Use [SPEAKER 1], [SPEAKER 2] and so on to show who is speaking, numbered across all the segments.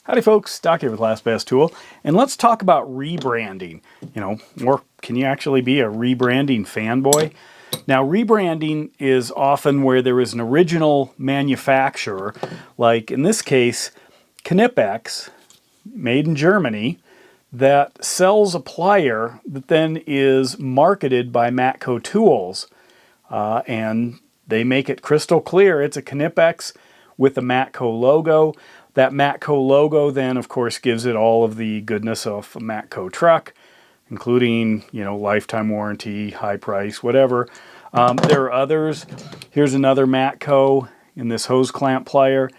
[SPEAKER 1] Howdy folks, Doc here with Last Best Tool, and let's talk about rebranding. Or can you actually be a rebranding fanboy? Now, rebranding is often where there is an original manufacturer, like in this case, Knipex, made in Germany, that sells a plier that then is marketed by Matco Tools, and they make it crystal clear it's a Knipex with the Matco logo. That Matco logo then, of course, gives it all of the goodness of a Matco truck, including, lifetime warranty, high price, whatever. There are others. Here's another Matco in this hose clamp plier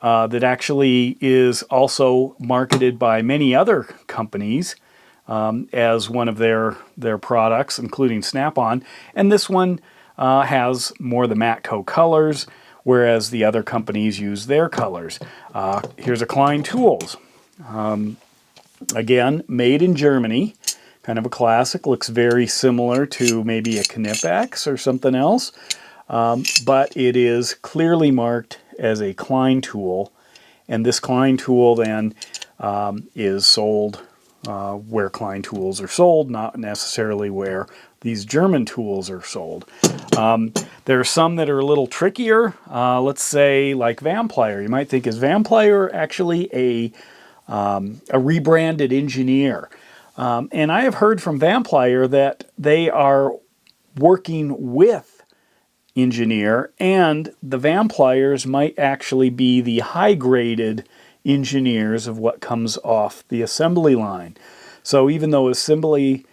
[SPEAKER 1] that actually is also marketed by many other companies as one of their products, including Snap-on. And this one has more of the Matco colors, whereas the other companies use their colors. Here's a Klein Tools. Again, made in Germany, kind of a classic, looks very similar to maybe a Knipex or something else, but it is clearly marked as a Klein tool, and this Klein tool then is sold where Klein tools are sold, not necessarily where these German tools are sold. There are some that are a little trickier. Let's say like Vamplier. You might think, is Vamplier actually a rebranded engineer? And I have heard from Vamplier that they are working with engineer, and the Vampliers might actually be the high-graded engineers of what comes off the assembly line. So even though assembly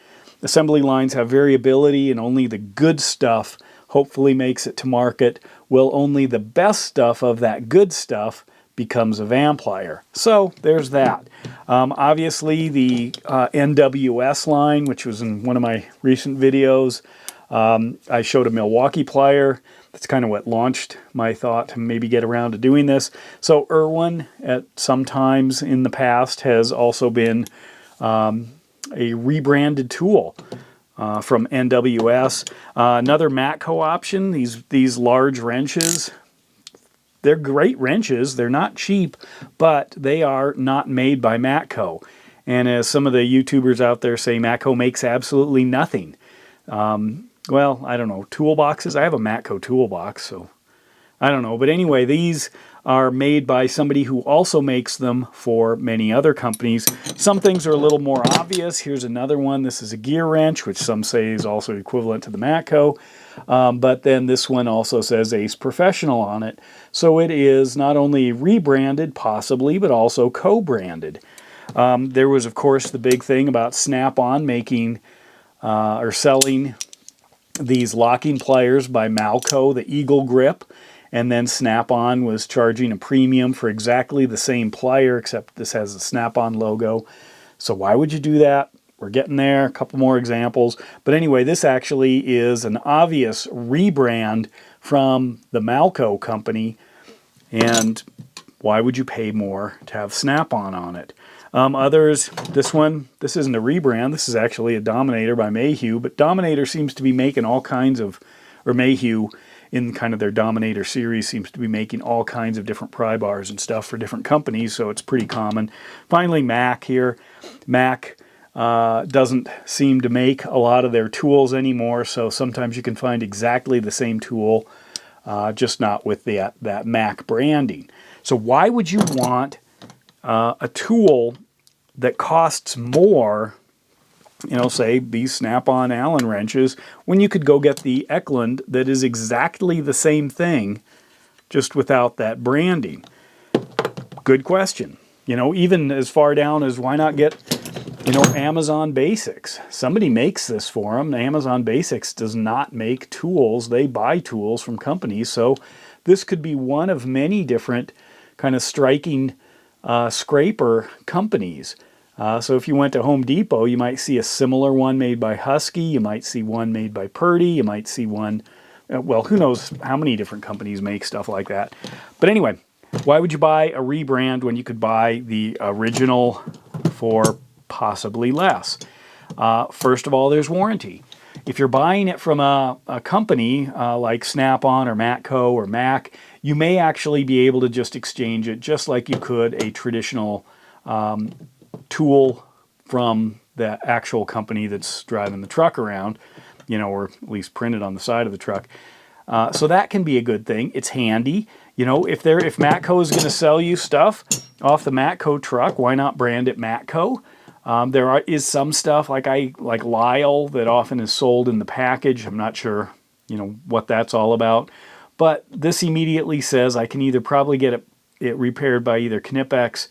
[SPEAKER 1] lines have variability and only the good stuff hopefully makes it to market, well, only the best stuff of that good stuff becomes a Vamplier. So there's that. Obviously the NWS line, which was in one of my recent videos, I showed a Milwaukee plier. That's kind of what launched my thought to maybe get around to doing this. So Irwin, at some times in the past, has also been a rebranded tool from NWS. Another Matco option, these large wrenches. They're great wrenches. They're not cheap, but they are not made by Matco. And as some of the YouTubers out there say, Matco makes absolutely nothing. Well, I don't know, toolboxes. I have a Matco toolbox, so I don't know. But anyway, these are made by somebody who also makes them for many other companies. Some things are a little more obvious. Here's another one. This is a gear wrench, which some say is also equivalent to the Matco. But then this one also says Ace Professional on it. So it is not only rebranded, possibly, but also co-branded. There was, of course, the big thing about Snap-on making or selling these locking pliers by Malco, the Eagle Grip, and then Snap-on was charging a premium for exactly the same plier, except this has a Snap-on logo. So why would you do that? We're getting there, a couple more examples. But anyway, this actually is an obvious rebrand from the Malco company, and why would you pay more to have Snap-on on it? Others, this isn't a rebrand. This is actually a Dominator by Mayhew, but Dominator seems to be making all kinds of, or Mayhew in kind of their Dominator series seems to be making all kinds of different pry bars and stuff for different companies, so it's pretty common. Finally, Mac here. Mac doesn't seem to make a lot of their tools anymore, so sometimes you can find exactly the same tool, just not with that Mac branding. So why would you want a tool that costs more, say these Snap-on Allen wrenches, when you could go get the Eklund that is exactly the same thing, just without that branding? Good question. Even as far down as why not get, Amazon Basics. Somebody makes this for them. Amazon Basics does not make tools. They buy tools from companies. So this could be one of many different kind of striking scraper companies. So if you went to Home Depot, you might see a similar one made by Husky. You might see one made by Purdy. You might see one, well, who knows how many different companies make stuff like that. But anyway, why would you buy a rebrand when you could buy the original for possibly less? First of all, there's warranty. if you're buying it from a company like Snap-on or Matco or Mac, you may actually be able to just exchange it just like you could a traditional tool from the actual company that's driving the truck around, or at least printed on the side of the truck. So that can be a good thing. It's handy. If Matco is going to sell you stuff off the Matco truck, why not brand it Matco? There is some stuff like Lyle that often is sold in the package. I'm not sure, what that's all about. But this immediately says I can either probably get it repaired by either Knipex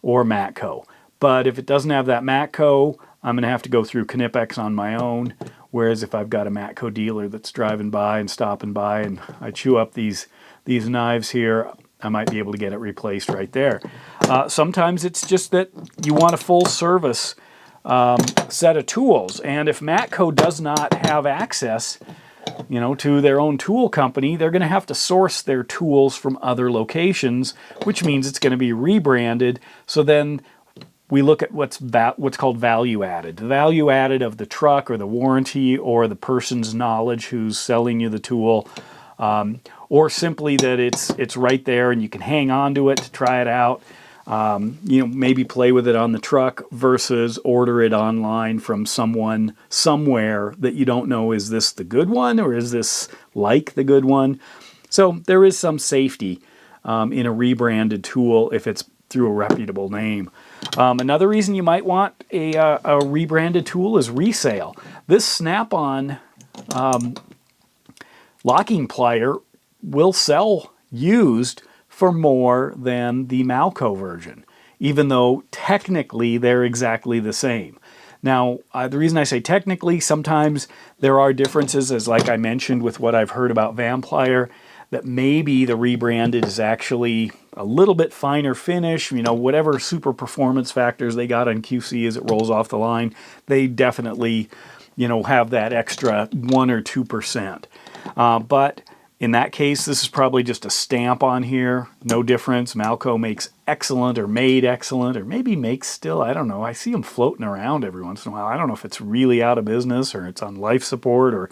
[SPEAKER 1] or Matco. But if it doesn't have that Matco, I'm going to have to go through Knipex on my own. Whereas if I've got a Matco dealer that's driving by and stopping by and I chew up these knives here, I might be able to get it replaced right there. Sometimes it's just that you want a full service set of tools. And if Matco does not have access, to their own tool company, they're going to have to source their tools from other locations, which means it's going to be rebranded. So then we look at what's called value added. The value added of the truck or the warranty or the person's knowledge who's selling you the tool, or simply that it's right there and you can hang on to it to try it out. Maybe play with it on the truck versus order it online from someone somewhere that you don't know, is this the good one or is this like the good one? So there is some safety in a rebranded tool if it's through a reputable name. Another reason you might want a rebranded tool is resale. This Snap-on locking plier will sell used for more than the Matco version, even though technically they're exactly the same. Now, the reason I say technically, sometimes there are differences, as like I mentioned with what I've heard about Vampire, that maybe the rebranded is actually a little bit finer finish, whatever super performance factors they got on QC as it rolls off the line, they definitely, have that extra 1 or 2%. But in that case, this is probably just a stamp on here, no difference. Matco makes excellent or made excellent or maybe makes still, I don't know. I see them floating around every once in a while. I don't know if it's really out of business or it's on life support or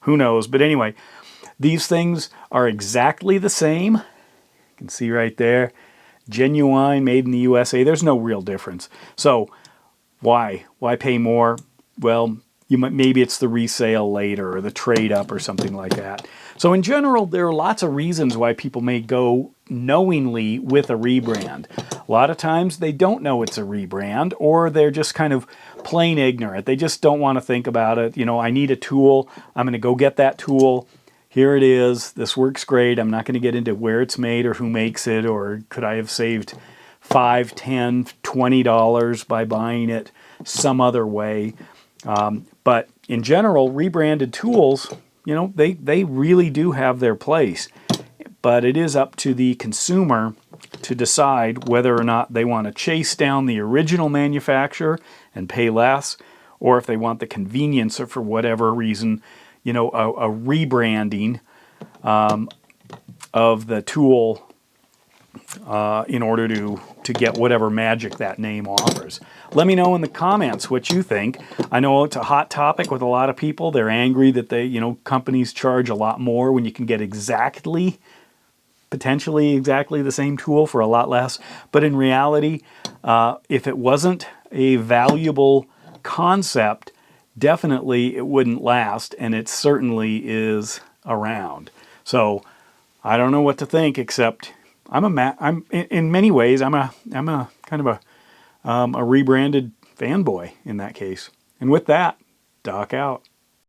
[SPEAKER 1] who knows. But anyway, these things are exactly the same. You can see right there, genuine, made in the USA. There's no real difference. So why pay more? Well, maybe it's the resale later or the trade up or something like that. So in general, there are lots of reasons why people may go knowingly with a rebrand. A lot of times they don't know it's a rebrand, or they're just kind of plain ignorant. They just don't want to think about it. I need a tool. I'm going to go get that tool. Here it is. This works great. I'm not going to get into where it's made or who makes it, or could I have saved $5, $10, $20 by buying it some other way. But in general, rebranded tools, they really do have their place. But it is up to the consumer to decide whether or not they want to chase down the original manufacturer and pay less, or if they want the convenience or for whatever reason, a rebranding of the tool in order to get whatever magic that name offers. Let me know in the comments what you think. I know it's a hot topic with a lot of people. They're angry that companies charge a lot more when you can get potentially exactly the same tool for a lot less. But in reality, if it wasn't a valuable concept, definitely it wouldn't last, and it certainly is around. So I don't know what to think, except I'm in many ways I'm a kind of a rebranded fanboy in that case. And with that, Doc out.